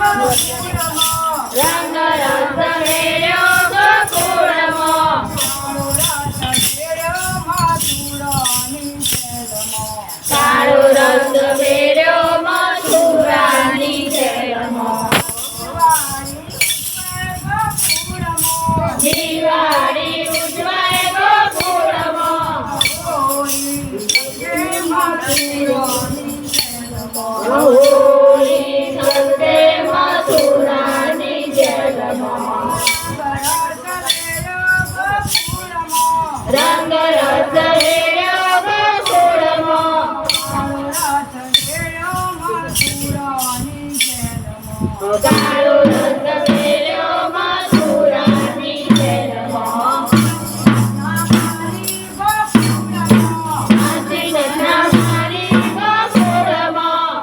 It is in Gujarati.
રંગ રસ વેર્યો ગોકુળમાં કાળો રસ વેર્યો મથુરાની જેલમાં દિવાળી ઉજવાય ગોકુળમાં હોળી થશે મથુરાની જેલમાં રંગ રસ વેર્યો ગોકુળમાં કાળો રસ વેર્યો મથુરાની જેલમાં હાથીને મારી ગોકુળમાં